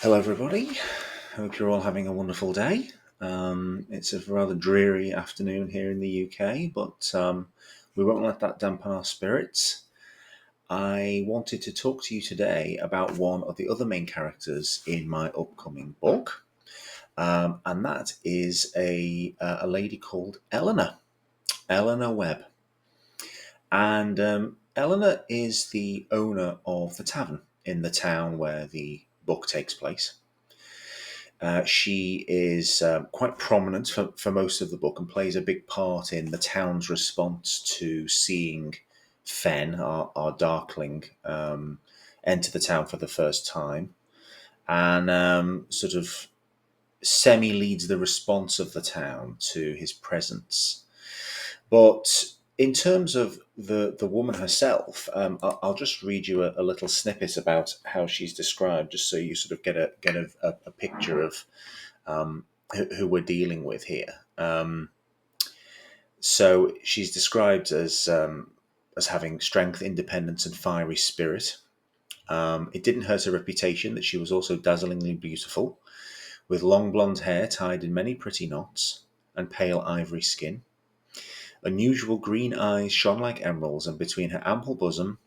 Hello, everybody. Hope you're all having a wonderful day. It's a rather dreary afternoon here in the UK, but we won't let that dampen our spirits. I wanted to talk to you today about one of the other main characters in my upcoming book, and that is a lady called Elenor Webb. And Eleanor is the owner of the tavern in the town where the book takes place. She is quite prominent for most of the book and plays a big part in the town's response to seeing Fen, our darkling, enter the town for the first time, and sort of semi leads the response of the town to his presence. But in terms of the woman herself, I'll just read you a little snippet about how she's described, just so you sort of get a picture of who we're dealing with here. So she's described as having strength, independence, and fiery spirit. It didn't hurt her reputation that she was also dazzlingly beautiful, with long blonde hair tied in many pretty knots and pale ivory skin. Unusual green eyes shone like emeralds, and between her ample bosom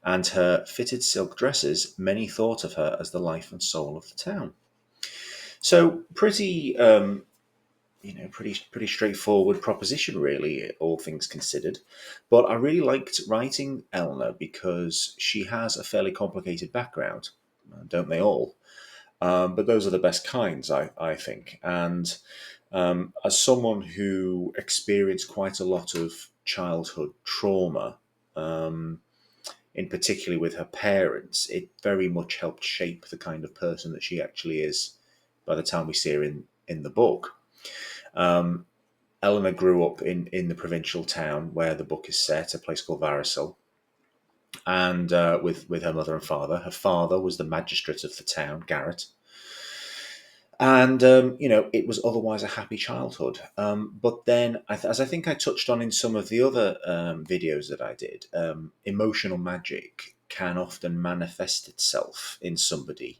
and her fitted silk dresses, many thought of her as the life and soul of the town. So pretty straightforward proposition, really, all things considered. But I really liked writing Eleanor because she has a fairly complicated background, don't they all? But those are the best kinds, I think. And as someone who experienced quite a lot of childhood trauma, um, in particular with her parents, it very much helped shape the kind of person that she actually is by the time we see her in the book. Um, Eleanor grew up in the provincial town where the book is set, a place called Varisel, and with her mother and father. Her father was the magistrate of the town, Garrett, and it was otherwise a happy childhood. But then, as I think I touched on in some of the other videos that I did, emotional magic can often manifest itself in somebody,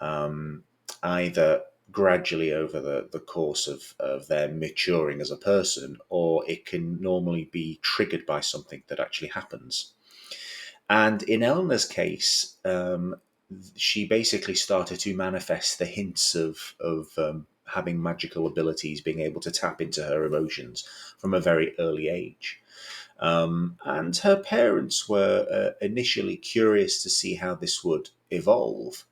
um, either gradually over the course of their maturing as a person, or it can normally be triggered by something that actually happens. And in Eleanor's case, she basically started to manifest the hints of having magical abilities, being able to tap into her emotions from a very early age. And her parents were initially curious to see how this would evolve,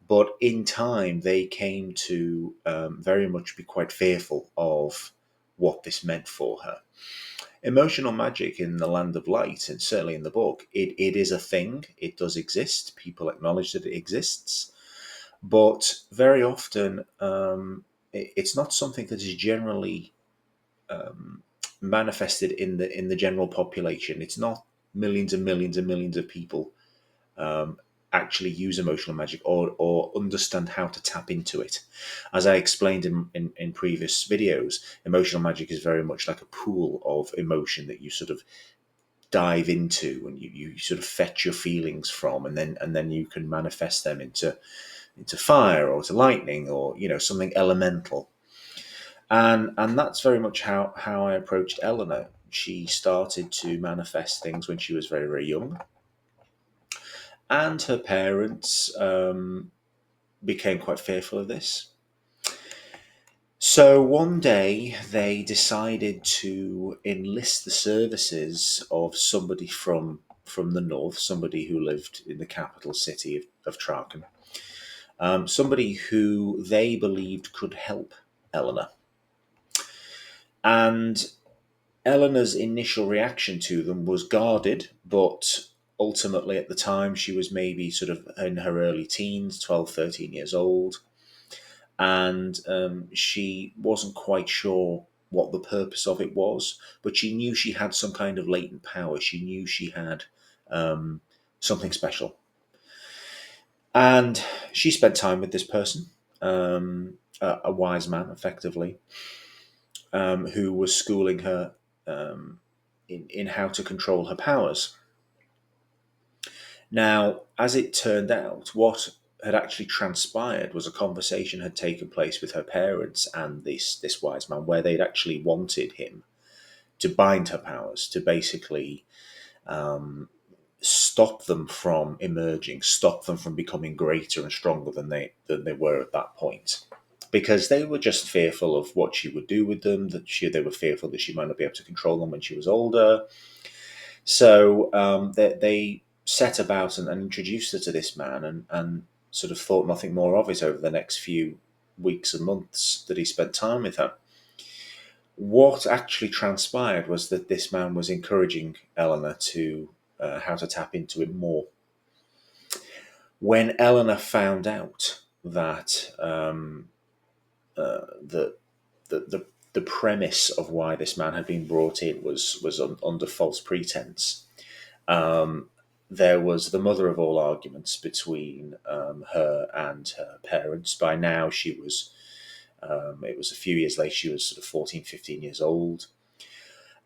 but in time, they came to very much be quite fearful of what this meant for her. Emotional magic in the land of light, and certainly in the book, it is a thing. It does exist. People acknowledge that it exists. But very often, it's not something that is generally manifested in the general population. It's not millions and millions and millions of people um, actually use emotional magic or understand how to tap into it. As I explained in previous videos, emotional magic is very much like a pool of emotion that you sort of dive into and you sort of fetch your feelings from, and then you can manifest them into fire or to lightning or something elemental. And that's very much how I approached Eleanor. She started to manifest things when she was very, very young, and her parents became quite fearful of this. So one day they decided to enlist the services of somebody from the north, somebody who lived in the capital city of Traken, somebody who they believed could help Eleanor. And Eleanor's initial reaction to them was guarded, but ultimately at the time she was maybe sort of in her early teens, 12, 13 years old, and she wasn't quite sure what the purpose of it was, but she knew she had some kind of latent power. She knew she had um, something special. And she spent time with this person, a wise man, effectively, who was schooling her in how to control her powers. Now, as it turned out, what had actually transpired was a conversation had taken place with her parents and this wise man, where they'd actually wanted him to bind her powers, to basically stop them from emerging, stop them from becoming greater and stronger than they were at that point. Because they were just fearful of what she would do with them, they were fearful that she might not be able to control them when she was older. So they set about and introduced her to this man, and sort of thought nothing more of it over the next few weeks and months that he spent time with her. What actually transpired was that this man was encouraging Eleanor to how to tap into it more. When Eleanor found out that the, the premise of why this man had been brought in was under false pretense, um, there was the mother of all arguments between her and her parents. By now, it was a few years later, she was sort of 14, 15 years old.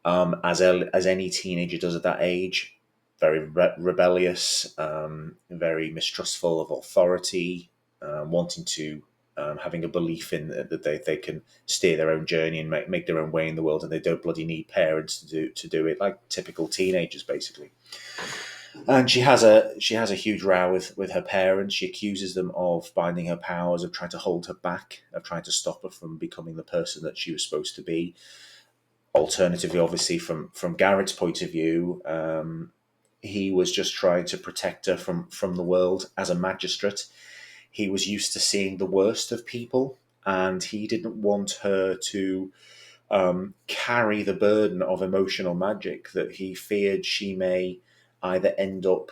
As any teenager does at that age, very rebellious, very mistrustful of authority, wanting to, having a belief in that they can steer their own journey and make their own way in the world, and they don't bloody need parents to do it, like typical teenagers, basically. And she has a huge row with her parents. She accuses them of binding her powers, of trying to hold her back, of trying to stop her from becoming the person that she was supposed to be. Alternatively, obviously, from Garrett's point of view, he was just trying to protect her from the world. As a magistrate, he was used to seeing the worst of people, and he didn't want her to carry the burden of emotional magic that he feared she may either end up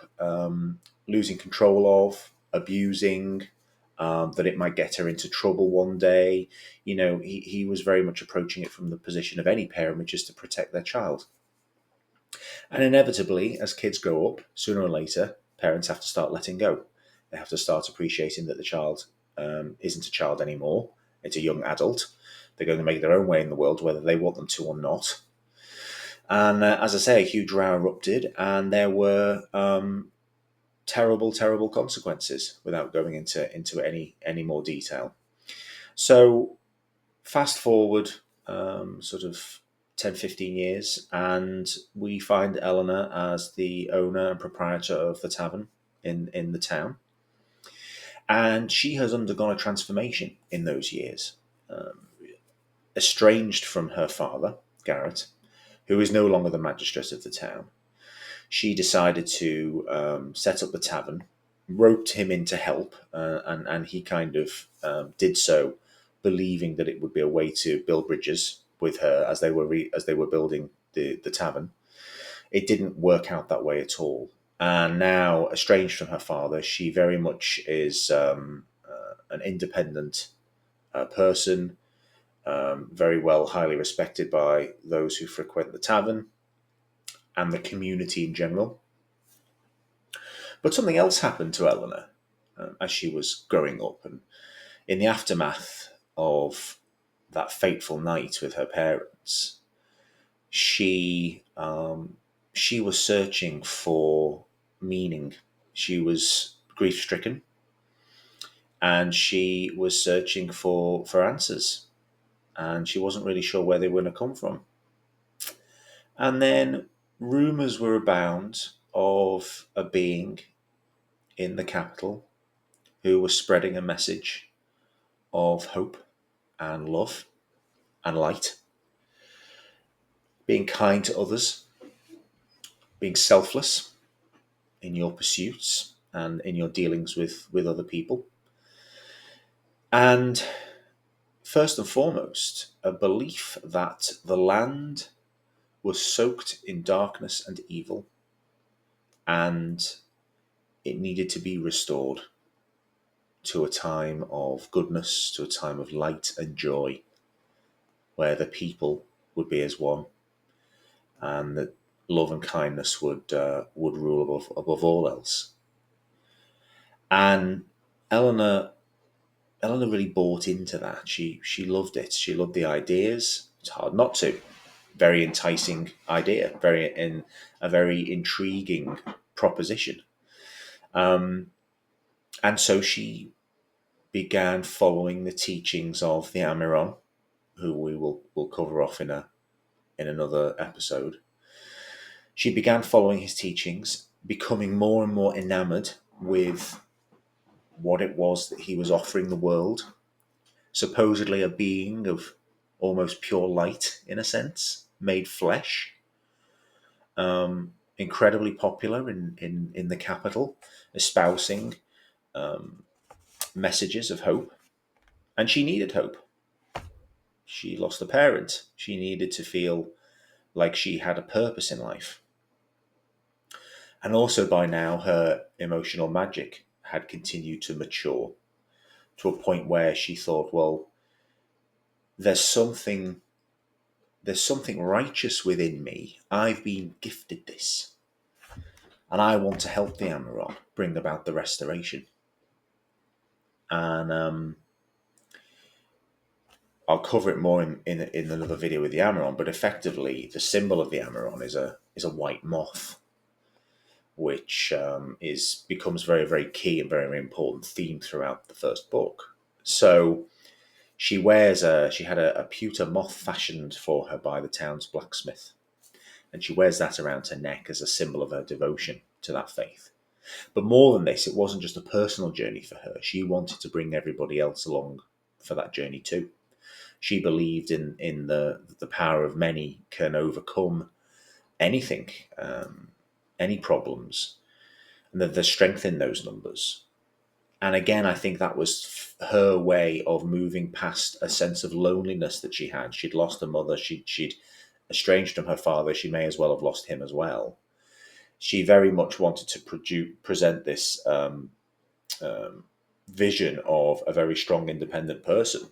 losing control of, abusing, that it might get her into trouble one day. He was very much approaching it from the position of any parent, which is to protect their child. And inevitably, as kids grow up, sooner or later, parents have to start letting go. They have to start appreciating that the child isn't a child anymore. It's a young adult. They're going to make their own way in the world, whether they want them to or not. And as I say, a huge row erupted, and there were terrible, terrible consequences without going into any more detail. So fast forward sort of 10, 15 years, and we find Eleanor as the owner and proprietor of the tavern in the town. And she has undergone a transformation in those years. Estranged from her father, Garrett, who is no longer the magistrate of the town, she decided to set up the tavern, roped him in to help, and he kind of did so, believing that it would be a way to build bridges with her as they were building the tavern. It didn't work out that way at all. And now, estranged from her father, she very much is an independent person, very well, highly respected by those who frequent the tavern and the community in general. But something else happened to Eleanor as she was growing up, and in the aftermath of that fateful night with her parents, she was searching for meaning. She was grief stricken, and she was searching for answers, and she wasn't really sure where they were going to come from. And then rumours were abound of a being in the capital who was spreading a message of hope and love and light, being kind to others, being selfless in your pursuits and in your dealings with other people. And first and foremost, a belief that the land was soaked in darkness and evil, and it needed to be restored to a time of goodness, to a time of light and joy, where the people would be as one, and that love and kindness would rule above all else. And Eleanor really bought into that. She loved it. She loved the ideas. It's hard not to. Very enticing idea. A very intriguing proposition. And so she began following the teachings of the Amiron, who will cover off in another episode. She began following his teachings, becoming more and more enamored with what it was that he was offering the world. Supposedly a being of almost pure light, in a sense, made flesh. Incredibly popular in the capital, espousing um, messages of hope. And she needed hope. She lost a parent. She needed to feel like she had a purpose in life. And also by now, her emotional magic had continued to mature to a point where she thought, well, there's something there's something righteous within me. I've been gifted this. And I want to help the Amaron bring about the restoration. And I'll cover it more in another video with the Amaron, but effectively the symbol of the Amaron is a white moth, which becomes very, very key and very, very important theme throughout the first book. So she had a pewter moth fashioned for her by the town's blacksmith, and she wears that around her neck as a symbol of her devotion to that faith. But more than this, it wasn't just a personal journey for her. She wanted to bring everybody else along for that journey too. She believed in the power of many can overcome anything, any problems, and that there's strength in those numbers. And again, I think that was her way of moving past a sense of loneliness that she had. She'd lost her mother. She'd estranged from her father. She may as well have lost him as well. She very much wanted to present this vision of a very strong, independent person,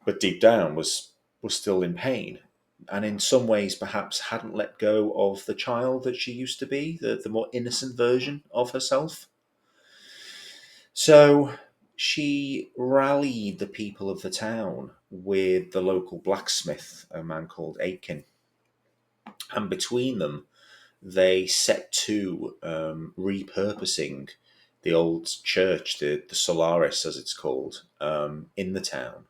but deep down was still in pain, and in some ways perhaps hadn't let go of the child that she used to be, the more innocent version of herself. So she rallied the people of the town with the local blacksmith, a man called Aiken, and between them they set to repurposing the old church, the Solaris as it's called, in the town,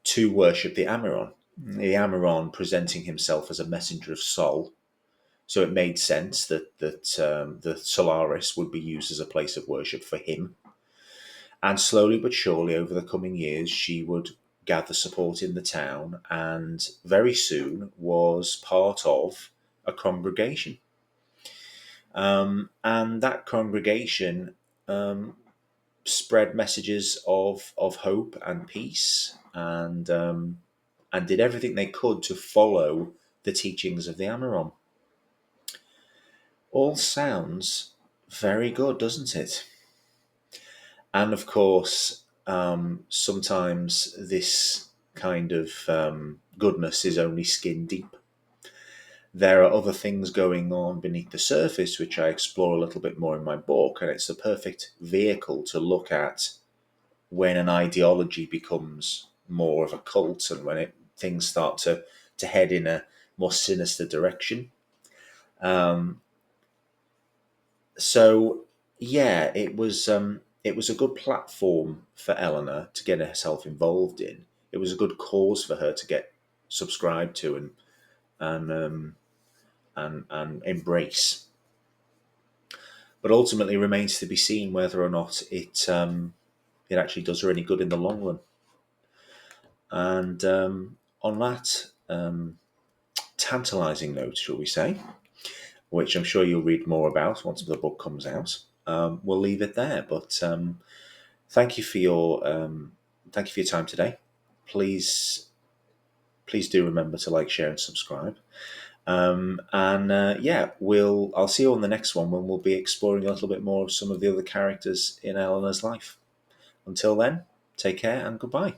to worship the Amiron. The Amiron presenting himself as a messenger of Sol, so it made sense that the Solaris would be used as a place of worship for him. And slowly but surely, over the coming years, she would gather support in the town, and very soon was part of a congregation. And that congregation spread messages of hope and peace, and did everything they could to follow the teachings of the Amiron. All sounds very good, doesn't it? And of course, sometimes this kind of goodness is only skin deep. There are other things going on beneath the surface, which I explore a little bit more in my book, and it's the perfect vehicle to look at when an ideology becomes more of a cult, and when things start to head in a more sinister direction. Um, so yeah, it was a good platform for Eleanor to get herself involved in. It was a good cause for her to get subscribed to and and embrace. But ultimately, remains to be seen whether or not it actually does her any good in the long run. And on that tantalising note, shall we say, which I'm sure you'll read more about once the book comes out, we'll leave it there. But thank you for your time today. Please do remember to like, share, and subscribe. Yeah, I'll see you on the next one, when we'll be exploring a little bit more of some of the other characters in Eleanor's life. Until then, take care and goodbye.